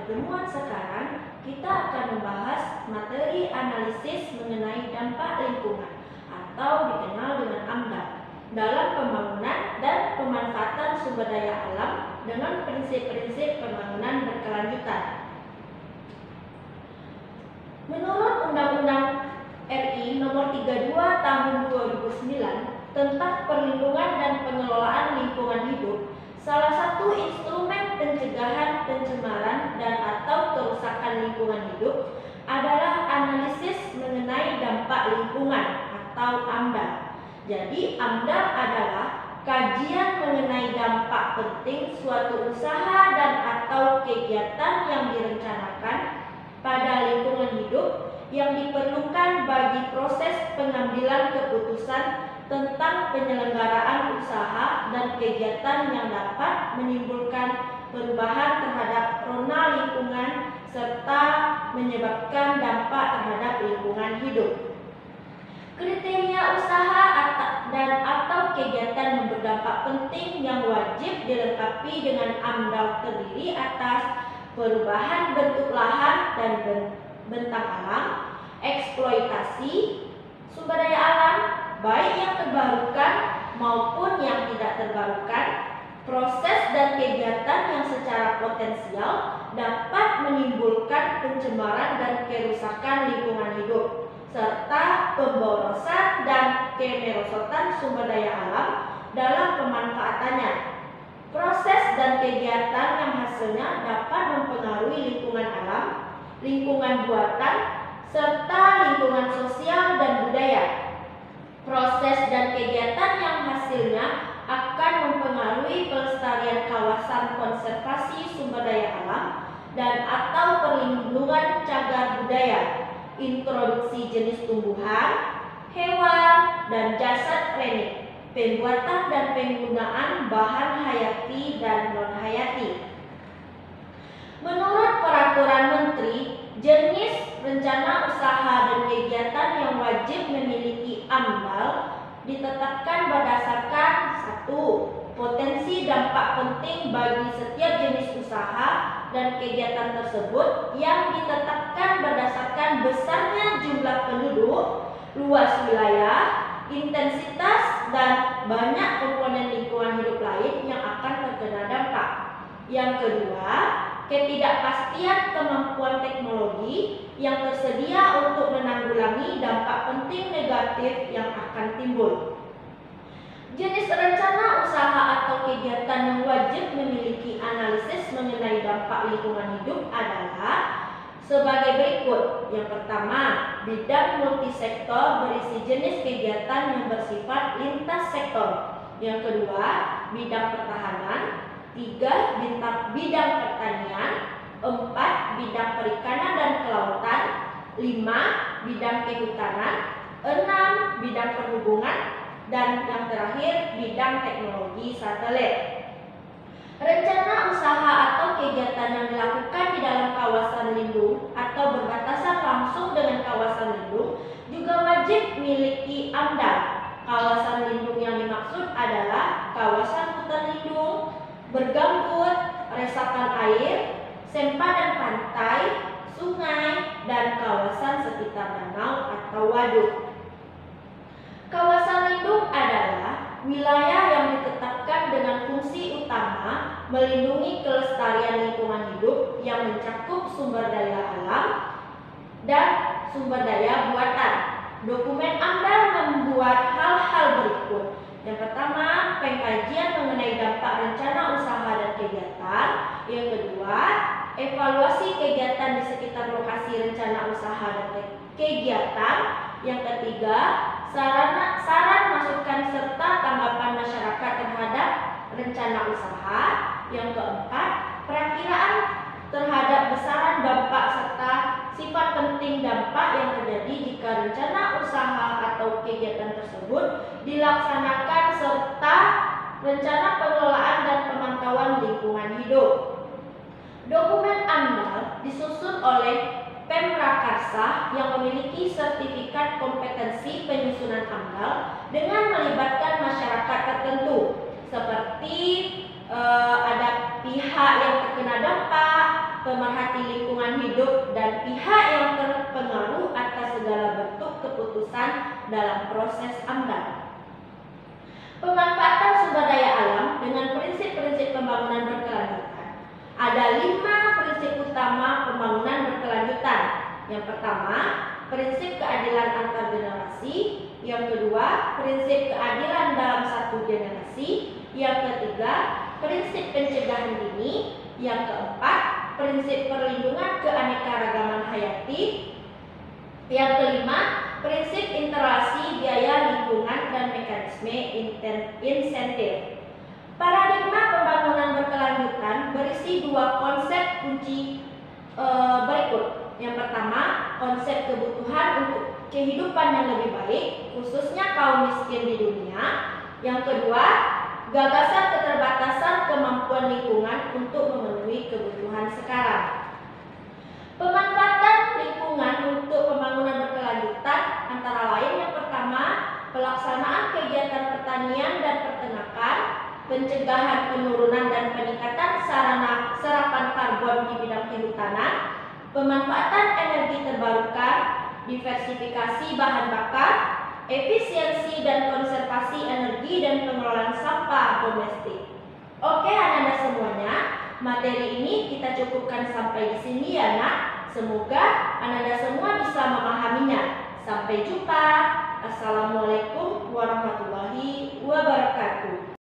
pertemuan sekarang, kita akan membahas materi analisis mengenai dampak lingkungan atau dikenal dengan AMDAL dalam pembangunan dan pemanfaatan sumber daya alam dengan prinsip-prinsip pembangunan berkelanjutan. Menurut Undang-Undang RI Nomor 32 Tahun 2009 tentang perlindungan dan pengelolaan lingkungan hidup, salah satu instrumen pencegahan pencemaran dan atau kerusakan lingkungan hidup adalah analisis mengenai dampak lingkungan atau AMDAL. Jadi AMDAL adalah kajian mengenai dampak penting suatu usaha dan atau kegiatan yang direncanakan pada lingkungan hidup yang diperlukan bagi proses pengambilan keputusan tentang penyelenggaraan usaha dan kegiatan yang dapat menimbulkan perubahan terhadap rona lingkungan serta menyebabkan dampak terhadap lingkungan hidup. Kriteria usaha dan atau kegiatan yang berdampak penting yang wajib dilengkapi dengan AMDAL terdiri atas perubahan bentuk lahan dan bentang alam, eksploitasi sumber daya alam, baik yang terbarukan maupun yang tidak terbarukan, proses dan kegiatan yang secara potensial dapat menimbulkan pencemaran dan kerusakan lingkungan hidup, serta pemborosan dan kemerosotan sumber daya alam dalam pemanfaatannya. Proses dan kegiatan yang hasilnya dapat mempengaruhi lingkungan alam, lingkungan buatan, serta lingkungan sosial dan budaya. Proses dan kegiatan yang hasilnya akan mempengaruhi pelestarian kawasan konservasi sumber daya alam dan atau perlindungan cagar budaya, introduksi jenis tumbuhan, hewan, dan jasad renik, pembuatan dan penggunaan bahan hayati dan non-hayati. Menurut Peraturan Menteri, jenis rencana usaha dan kegiatan yang wajib memiliki AMDAL ditetapkan berdasarkan 1. Potensi dampak penting bagi setiap jenis usaha dan kegiatan tersebut yang ditetapkan berdasarkan besarnya jumlah penduduk, luas wilayah, intensitas, dan banyak komponen lingkungan hidup lain yang akan terkena dampak. Yang kedua, ketidakpastian kemampuan teknologi yang tersedia untuk menanggulangi dampak penting negatif yang akan timbul. Jenis rencana usaha atau kegiatan yang wajib memiliki analisis mengenai dampak lingkungan hidup adalah sebagai berikut. Yang pertama, bidang multisektor berisi jenis kegiatan yang bersifat lintas sektor. Yang kedua, bidang pertahanan. 3. Bidang pertanian. 4. Bidang perikanan dan kelautan. 5. Bidang kehutanan. 6. Bidang perhubungan. Dan yang terakhir, bidang teknologi satelit. Rencana usaha atau kegiatan yang dilakukan di dalam kawasan lindung atau berbatasan langsung dengan kawasan lindung juga wajib memiliki AMDAL. Kawasan lindung yang dimaksud adalah kawasan hutan lindung, bergambut, resapan air, sempadan pantai, sungai, dan kawasan sekitar danau atau waduk. Kawasan lindung adalah wilayah yang ditetapkan dengan fungsi utama melindungi kelestarian lingkungan hidup yang mencakup sumber daya alam dan sumber daya buatan. Dokumen AMDAL membuat hal-hal berikut. Yang pertama, pengkajian mengenai dampak rencana usaha dan kegiatan. Yang kedua, evaluasi kegiatan di sekitar lokasi rencana usaha dan kegiatan. Yang ketiga, saran masukan serta tanggapan masyarakat terhadap rencana usaha. Yang keempat, perakiraan terhadap besaran dampak serta sifat penting dampak yang terjadi jika rencana usaha atau kegiatan tersebut dilaksanakan serta rencana pengelolaan dan pemantauan lingkungan hidup. Dokumen AMDAL disusun oleh Pemrakarsa yang memiliki sertifikat kompetensi penyusunan AMDAL dengan melibatkan masyarakat tertentu seperti ada pihak yang terkena dampak, pemerhati lingkungan hidup, dan pihak yang terpengaruh atas segala bentuk keputusan dalam proses AMDAL. Pemanfaatan sumber daya alam dengan prinsip-prinsip pembangunan berkelanjutan. Ada 5 prinsip utama pembangunan berkelanjutan. Yang pertama, prinsip keadilan antar generasi. Yang kedua, prinsip keadilan dalam satu generasi. Yang ketiga, prinsip pencegahan dini. Yang keempat, prinsip perlindungan keanekaragaman hayati. Yang kelima, prinsip interelasi biaya lingkungan dan mekanisme insentif. Paradigma pembangunan berkelanjutan berisi 2 konsep kunci berikut. Yang pertama, konsep kebutuhan untuk kehidupan yang lebih baik, khususnya kaum miskin di dunia. Yang kedua, gagasan keterbatasan kemampuan lingkungan untuk memenuhi kebutuhan sekarang. Pemanfaatan lingkungan untuk pembangunan berkelanjutan antara lain yang pertama, pelaksanaan kegiatan pertanian dan peternakan, pencegahan penurunan dan peningkatan sarana serapan karbon di bidang kehutanan, pemanfaatan energi terbarukan, diversifikasi bahan bakar, efisiensi dan konservasi energi dan pengelolaan sampah domestik. Oke anak-anak semuanya, materi ini kita cukupkan sampai di sini ya nak. Semoga anak-anak semua bisa memahaminya. Sampai jumpa. Assalamualaikum warahmatullahi wabarakatuh.